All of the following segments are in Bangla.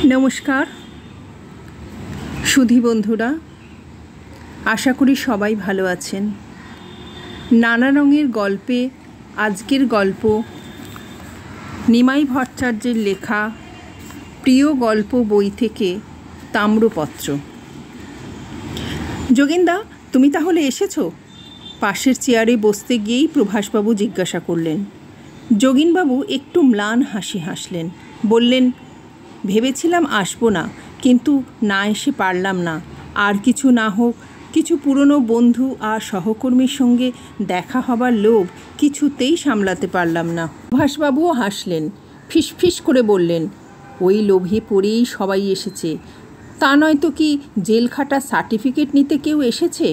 নমস্কার সুধী বন্ধুরা, আশা করি সবাই ভালো আছেন। নানা রঙের গল্পে আজকের গল্প নিমাই ভট্টাচার্যের লেখা প্রিয় গল্প বই থেকে তাম্রপত্র। যোগেনদা, তুমি তাহলে এসেছো? পাশের চেয়ারে বসতে গিয়েই প্রভাসবাবু জিজ্ঞাসা করলেন। যোগিনবাবু একটু ম্লান হাসি হাসলেন, বললেন, ভেবেছিলাম আসবো না, কিন্তু না এসে পারলাম না। আর কিছু না হোক, কিছু পুরনো বন্ধু আর সহকর্মীর সঙ্গে দেখা হবার লোভ কিছুতেই সামলাতে পারলাম না। প্রভাসবাবুও হাসলেন, ফিসফিস করে বললেন, ওই লোভে পড়েই সবাই এসেছে। তা নয়তো কি জেলখাটা সার্টিফিকেট নিতে কেউ এসেছে?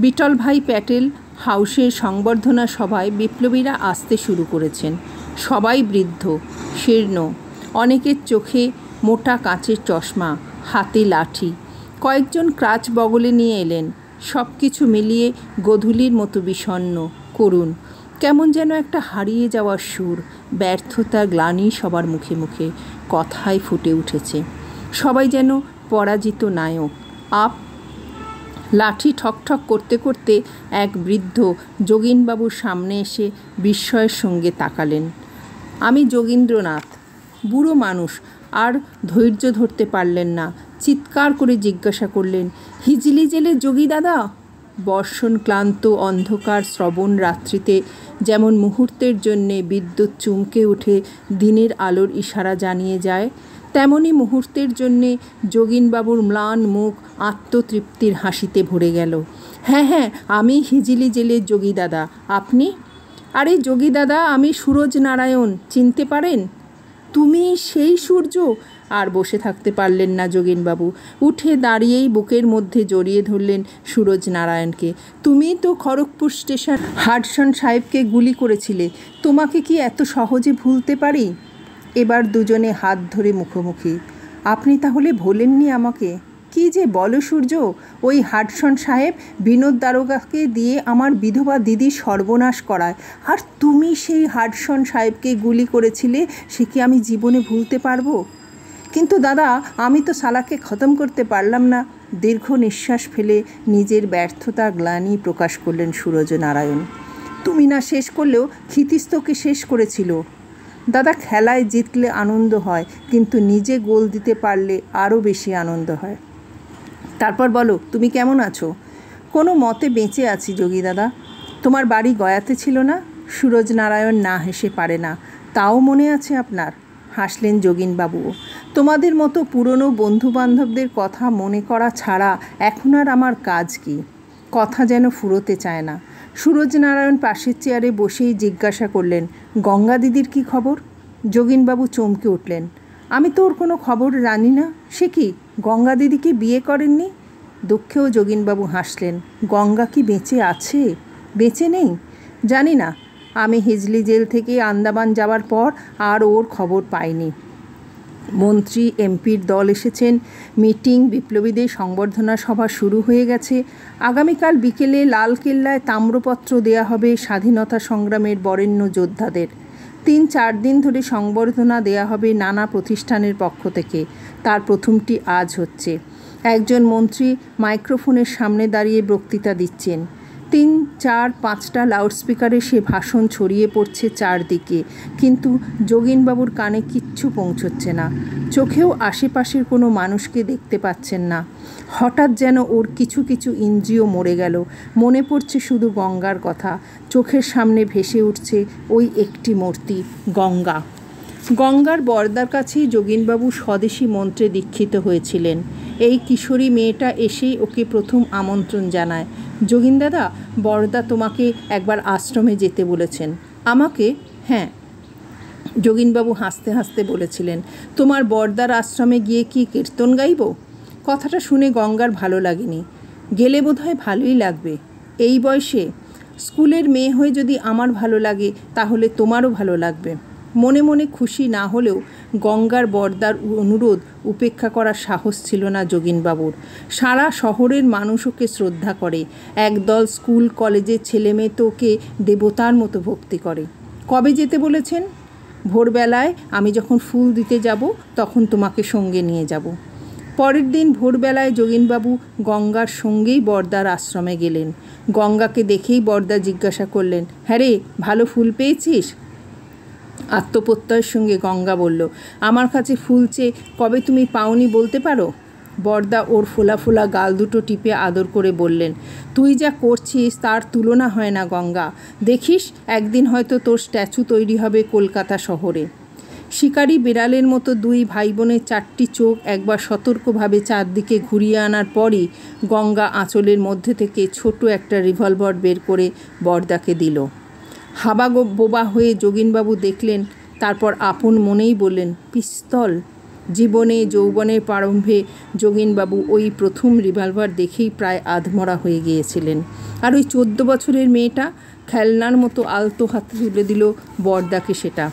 বিটল ভাই প্যাটেল হাউসের সংবর্ধনা সভায় বিপ্লবীরা আসতে শুরু করেছেন। সবাই বৃদ্ধ, শীর্ণ, অনেকের চোখে মোটা কাঁচের চশমা, হাতে লাঠি, কয়েকজন ক্রাচ বগলে নিয়ে এলেন। সব কিছু মিলিয়ে গোধূলির মতো বিষণ্ণ, করুণ, কেমন যেন একটা হারিয়ে যাওয়ার সুর, ব্যর্থতার গ্লানি সবার মুখে মুখে, কথায় ফুটে উঠেছে। সবাই যেন পরাজিত নায়ক। লাঠি ঠকঠক করতে করতে এক বৃদ্ধ যোগীনবাবুর সামনে এসে বিস্ময়ের সঙ্গে তাকালেন। আমি যোগীন্দ্রনাথ। বুড়ো মানুষ আর ধৈর্য ধরতে পারলেন না, চিৎকার করে জিজ্ঞাসা করলেন, হিজলি জেলের যোগী দাদা? বর্ষণ ক্লান্ত অন্ধকার শ্রবণ রাত্রিতে যেমন মুহূর্তের জন্যে বিদ্যুৎ চমকে উঠে দিনের আলোর ইশারা জানিয়ে যায়, তেমনি মুহূর্তের জন্যে যোগীনবাবুর ম্লান মুখ আত্মতৃপ্তির হাসিতে ভরে গেল। হ্যাঁ, আমি হিজলি জেলের যোগী দাদা। আপনি? আরে যোগী দাদা, আমি সুরজ নারায়ণ, চিনতে পারেন? তুমি সেই সূর্য? আর বসে থাকতে পারলেন না যোগীনবাবু, উঠে দাঁড়িয়েই বুকের মধ্যে জড়িয়ে ধরলেন সুরজ নারায়ণকে। তুমি তো খড়গপুর স্টেশন হাডসন সাহেবকে গুলি করেছিলে, তোমাকে কি এত সহজে ভুলতে পারি? এবার দুজনে হাত ধরে মুখোমুখি। আপনি তাহলে ভোলেননি আমাকে? কি যে বলো সূর্য, ওই হাডসন সাহেব বিনোদ দারোগাকে দিয়ে আমার বিধবা দিদির সর্বনাশ করায়, আর তুমি সেই হাডসন সাহেবকে গুলি করেছিলে, সে কি আমি জীবনে ভুলতে পারবো? কিন্তু দাদা, আমি তো শালাকে খতম করতে পারলাম না। দীর্ঘ নিঃশ্বাস ফেলে নিজের ব্যর্থতা গ্লানি প্রকাশ করলেন সুরজ নারায়ণ। তুমি না শেষ করলেও ক্ষিতিস্তকে শেষ করেছিল। দাদা, খেলায় জিতলে আনন্দ হয়, কিন্তু নিজে গোল দিতে পারলে আরও বেশি আনন্দ হয়। তারপর বলো, তুমি কেমন আছো? কোনো মতে বেঁচে আছি যোগী দাদা। তোমার বাড়ি গয়াতে ছিল না? সুরজ নারায়ণ না হেসে পারে না। তাও মনে আছে আপনার? হাসলেন যোগীনবাবুও। তোমাদের মতো পুরনো বন্ধুবান্ধবদের কথা মনে করা ছাড়া এখন আর আমার কাজ কি? কথা যেন ফুরোতে চায় না। সুরজ নারায়ণ পাশের চেয়ারে বসেই জিজ্ঞাসা করলেন, গঙ্গা দিদির কি খবর? যোগীনবাবু চমকে উঠলেন। আমি তো ওর কোনো খবর জানি না। সে কি, গঙ্গা দিদিকে বিয়ে করেননি? দুঃখেও যোগীনবাবু হাসলেন। গঙ্গা কি বেঁচে আছে? বেঁচে নেই? জানি না। আমি হিজলি জেল থেকে আন্দামান যাওয়ার পর আর ওর খবর পাইনি। মন্ত্রী এমপির দল এসেছেন, মিটিং, বিপ্লবীদের সংবর্ধনা সভা শুরু হয়ে গেছে। আগামীকাল বিকেলে লালকেল্লায় তাম্রপত্র দেয়া হবে স্বাধীনতা সংগ্রামের বরেণ্য যোদ্ধাদের। 3-4 দিন ধরে সংবর্ধনা দেয়া হবে নানা প্রতিষ্ঠানের পক্ষ থেকে। তার প্রথমটি আজ হচ্ছে। একজন মন্ত্রী মাইক্রোফোনের সামনে দাঁড়িয়ে বক্তৃতা দিচ্ছেন। 3-4-5টা লাউডস্পিকারে সে ভাষণ ছড়িয়ে পড়ছে চারদিকে, কিন্তু যোগীনবাবুর কানে কিচ্ছু পৌঁছচ্ছে না। চোখেও আশেপাশের কোনো মানুষকে দেখতে পাচ্ছেন না। হঠাৎ যেন ওর কিছু কিছু ইন্দ্রিয় মরে গেল। মনে পড়ছে শুধু গঙ্গার কথা। চোখের সামনে ভেসে উঠছে ওই একটি মূর্তি, গঙ্গা। গঙ্গার বরদার কাছেই যোগীনবাবু স্বদেশী মন্ত্রে দীক্ষিত হয়েছিলেন। এই কিশোরী মেয়েটা এসেই ওকে প্রথম আমন্ত্রণ জানায়। যোগীন দাদা, বরদা তোমাকে একবার আশ্রমে যেতে বলেছেন। আমাকে? হ্যাঁ, যোগীনবাবু হাসতে হাসতে বলেছিলেন। তোমার বরদার আশ্রমে গিয়ে কি কীর্তন গাইব? কথাটা শুনে গঙ্গার ভালো লাগেনি। গেলে বোধহয় ভালোই লাগবে। এই বয়সে স্কুলের মেয়ে হয়ে যদি আমার ভালো লাগে, তাহলে তোমারও ভালো লাগবে। মনে মনে খুশি না হলেও গঙ্গার বরদার অনুরোধ উপেক্ষা করার সাহস ছিল না যোগীনবাবুর। সারা শহরের মানুষ ওকে শ্রদ্ধা করে। একদল স্কুল কলেজের ছেলেমেয়ে তো ওকে দেবতার মতো ভক্তি করে। কবে যেতে বলেছেন? ভোরবেলায় আমি যখন ফুল দিতে যাব তখন তোমাকে সঙ্গে নিয়ে যাব। পরের দিন ভোরবেলায় যোগিনবাবু গঙ্গার সঙ্গেই বরদার আশ্রমে গেলেন। গঙ্গাকে দেখেই বরদা জিজ্ঞাসা করলেন, হ্যাঁ রে, ভালো ফুল পেয়েছিস? আত্মপ্রত্যয়ের সঙ্গে গঙ্গা বলল, আমার কাছে ফুল চেয়ে কবে তুমি পাওনি বলতে পারো? বরদা ওর ফোলা ফোলা গাল দুটো টিপে আদর করে বললেন, তুই যা করছিস তার তুলনা হয় না গঙ্গা। দেখিস একদিন হয়তো তোর স্ট্যাচু তৈরি হবে কলকাতা শহরে। শিকারি বিড়ালের মতো দুই ভাই বোনের চারটি চোখ একবার সতর্কভাবে চারদিকে ঘুরিয়ে আনার পরই গঙ্গা আঁচলের মধ্যে থেকে ছোট একটা রিভলভার বের করে বরদাকে দিল। হাবা বোবা হয়ে যোগিনবাবু দেখলেন, তারপর আপন মনেই বললেন, পিস্তল? জীবনে যৌবনের প্রারম্ভে যোগিনবাবু ওই প্রথম রিভলভার দেখেই প্রায় আধমরা হয়ে গিয়েছিলেন। আর ওই 14 বছরের মেয়েটা খেলনার মতো আলতো হাতে তুলে দিল বরদাকে সেটা।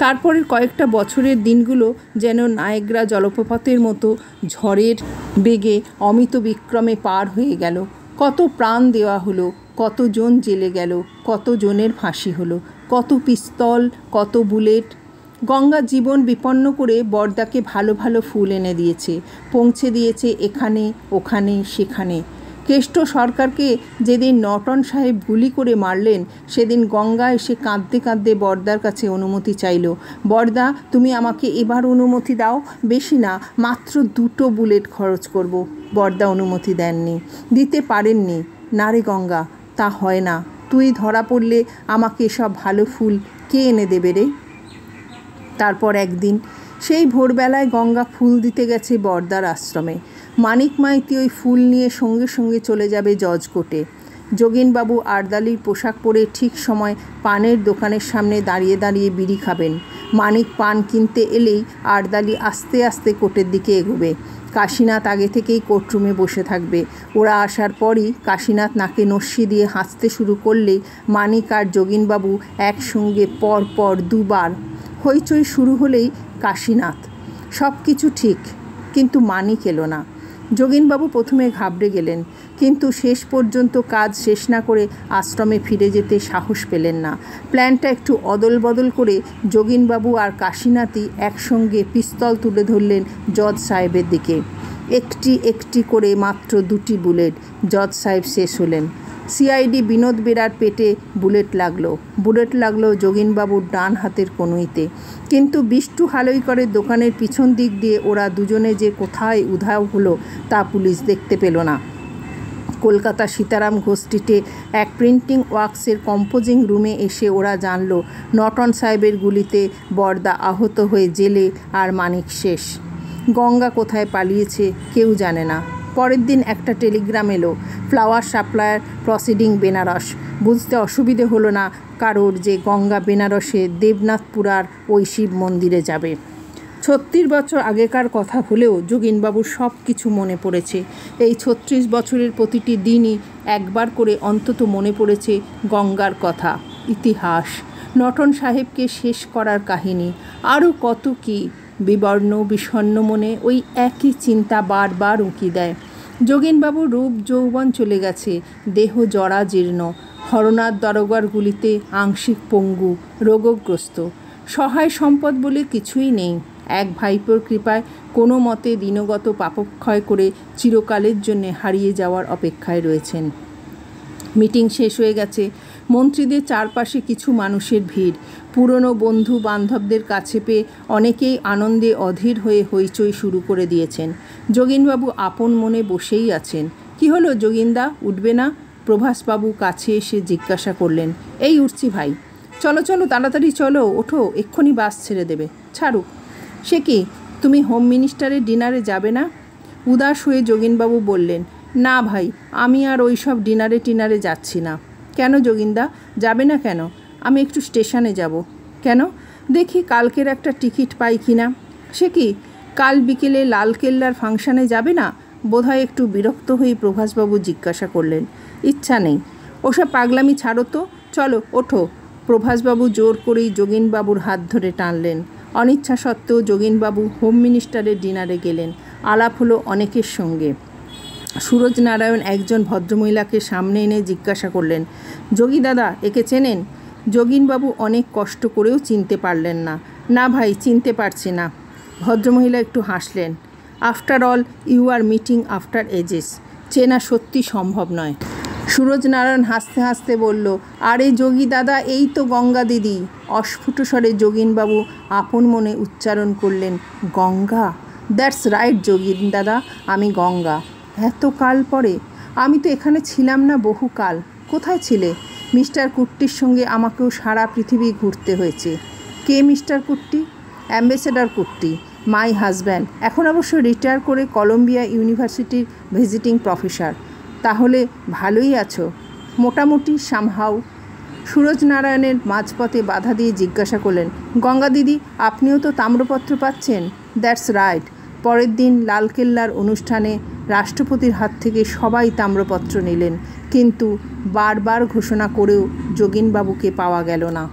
তারপরের কয়েকটা বছরের দিনগুলো যেন নায়েগ্রা জলপ্রপাতের মতো ঝড়ের বেগে অমিত বিক্রমে পার হয়ে গেল। কত প্রাণ দেওয়া হলো, কতজন জেলে গেল, কতজনের ফাঁসি হলো, কত পিস্তল, কত বুলেট। গঙ্গা জীবন বিপন্ন করে বরদাকে ভালো ভালো ফুল এনে দিয়েছে, পৌঁছে দিয়েছে এখানে ওখানে সেখানে। কেষ্ট সরকারকে যেদিন নটন সাহেব গুলি করে মারলেন সেদিন গঙ্গা এসে কাঁদতে কাঁদতে বরদার কাছে অনুমতি চাইল, বরদা তুমি আমাকে এবার অনুমতি দাও, বেশি না, মাত্র 2টো বুলেট খরচ করব। বরদা অনুমতি দেননি, দিতে পারেননি। না রে গঙ্গা, তা হয় না, তুই ধরা পড়লে আমাকে সব ভালো ফুল কে এনে দেবে রে? তারপর একদিন সেই ভোরবেলায় গঙ্গা ফুল দিতে গেছে বরদার আশ্রমে। মানিক মাইতি ওই ফুল নিয়ে সঙ্গে সঙ্গে চলে যাবে জজকোর্টে। যোগিনবাবু আরদালির পোশাক পরে ঠিক সময় পানের দোকানের সামনে দাঁড়িয়ে দাঁড়িয়ে বিড়ি খাবেন। মানিক পান কিনতে এলেই আরদালি আস্তে আস্তে কোর্টের দিকে এগোবে। কাশীনাথ আগে থেকেই কোর্টরুমে বসে থাকবে। ওরা আসার পরই কাশীনাথ নাকে নস্যি দিয়ে হাসতে শুরু করলেই মানিক আর যোগিনবাবু একসঙ্গে পর পর 2বার। হইচই শুরু হলেই কাশীনাথ। সব কিছু ঠিক, কিন্তু মানিক এলো না। যোগিনবাবু প্রথমে ঘাবড়ে গেলেন, কিন্তু শেষ পর্যন্ত কাজ শেষ না করে আশ্রমে ফিরে যেতে সাহস পেলেন না। প্ল্যানটা একটু অদল বদল করে যোগিনবাবু আর কাশীনাথই একসঙ্গে পিস্তল তুলে ধরলেন জজ সাহেবের দিকে। একটি একটি করে মাত্র 2টি বুলেট। জজ সাহেব শেষ হলেন। সিআইডি বিনোদ বেরার পেটে বুলেট লাগলো যোগিনবাবুর ডান হাতের কনুইতে। কিন্তু বিষ্টু হালইকরের দোকানের পিছন দিক দিয়ে ওরা দুজনে যে কোথায় উধাও হলো তা পুলিশ দেখতে পেল না। কলকাতা সীতারাম ঘোষ স্ট্রিটে এক প্রিন্টিং ওয়ার্কসের কম্পোজিং রুমে এসে ওরা জানল নটন সাহেবের গুলিতে বরদা আহত হয়ে জেলে, আর মানিক শেষ। গঙ্গা কোথায় পালিয়েছে কেউ জানে না। পরের দিন একটা টেলিগ্রাম এলো, ফ্লাওয়ার সাপ্লায়ার প্রসিডিং বেনারস। বুঝতে অসুবিধে হলো না কারোর যে গঙ্গা বেনারসে দেবনাথপুরার ওই শিব মন্দিরে যাবে। 36 বছর আগেকার কথা হলেও যোগিনবাবুর সব কিছু মনে পড়েছে। এই 36 বছরের প্রতিটি দিনই একবার করে অন্তত মনে পড়েছে গঙ্গার কথা, ইতিহাস, নটন সাহেবকে শেষ করার কাহিনী, আরও কত কী। বিবর্ণ বিষণ্ণ মনে ওই একই চিন্তা বারবার উঁকি দেয়। যোগিনবাবুর রূপ যৌবন চলে গেছে, দেহ জরা জীর্ণ, হরনাথ দারোগার গুলিতে আংশিক পঙ্গু, রোগগ্রস্ত। সহায় সম্পদ বলে কিছুই নেই। এক ভাইপোর কৃপায় কোনো মতে দিনগত পাপক্ষয় করে চিরকালের জন্য হারিয়ে যাওয়ার অপেক্ষায় রয়েছেন। মিটিং শেষ হয়ে গেছে। মন্ত্রীদের চারপাশে কিছু মানুষের ভিড়। পুরনো বন্ধু বান্ধবদের কাছে পেয়ে অনেকেই আনন্দে অধীর হয়ে হইচই শুরু করে দিয়েছেন। যোগিনবাবু আপন মনে বসেই আছেন। কি হলো যোগিনদা, উঠবে না? প্রভাসবাবু কাছে এসে জিজ্ঞাসা করলেন। এই উঠছি ভাই। চলো চলো, তাড়াতাড়ি চলো, ওঠো, এক্ষুনি বাস ছেড়ে দেবে। ছাড়ুক। সে কি, তুমি হোম মিনিস্টারের ডিনারে যাবে না? উদাস হয়ে যোগিনবাবু বললেন, না ভাই, আমি আর ওই সব ডিনারে টিনারে যাচ্ছি না। কেন যোগিনদা, যাবে না কেন? আমি একটু স্টেশনে যাব। কেন? দেখি কালকের একটা টিকিট পাই কি না। সে কি, কাল বিকেলে লালকেল্লার ফাংশানে যাবে না? বোধহয় একটু বিরক্ত হয়ে প্রভাসবাবু জিজ্ঞাসা করলেন। ইচ্ছা নেই। ওসব পাগলামি ছাড়ো তো, চলো ওঠো। প্রভাসবাবু জোর করেই যোগিনবাবুর হাত ধরে টানলেন। অনিচ্ছা সত্ত্বেও যোগিনবাবু হোম মিনিস্টারের ডিনারে গেলেন। আলাপ হলো অনেকের সঙ্গে। সুরজ নারায়ণ একজন ভদ্রমহিলাকে সামনে এনে জিজ্ঞাসা করলেন, যোগী দাদা, একে চেনেন? যোগিনবাবু অনেক কষ্ট করেও চিনতে পারলেন না। না ভাই, চিনতে পারছি না। ভদ্রমহিলা একটু হাসলেন। After all you are meeting after ages, চেনা সত্যি সম্ভব নয়। সুরজনারায়ণ হাসতে হাসতে বলল, আরে যোগী দাদা, এই তো গঙ্গা দিদি। অস্ফুট স্বরে যোগিনবাবু আপন মনে উচ্চারণ করলেন, গঙ্গা? দ্যাটস রাইট যোগীন দাদা, আমি গঙ্গা। এত কাল পরে? আমি তো এখানে ছিলাম না বহুকাল। কোথায় ছিলে? মিস্টার কুট্টির সঙ্গে আমাকেও সারা পৃথিবী ঘুরতে হয়েছে। কে mister Kutty? Ambassador Kutty, my husband. এখন অবশ্য রিটায়ার করে কলম্বিয়া ইউনিভার্সিটির ভিজিটিং প্রফেসর। তাহলে ভালোই আছো? মোটামুটি, সামহাউ। সুরজনারায়ণের মাঝপথে বাধা দিয়ে জিজ্ঞাসা করলেন, গঙ্গা দিদি, আপনিও তো তাম্রপত্র পাচ্ছেন? That's right. পরের দিন লালকেল্লার অনুষ্ঠানে রাষ্ট্রপতির হাত থেকে সবাই তাম্রপত্র নিলেন, কিন্তু বারবার ঘোষণা করেও যোগিনবাবুকে পাওয়া গেল না।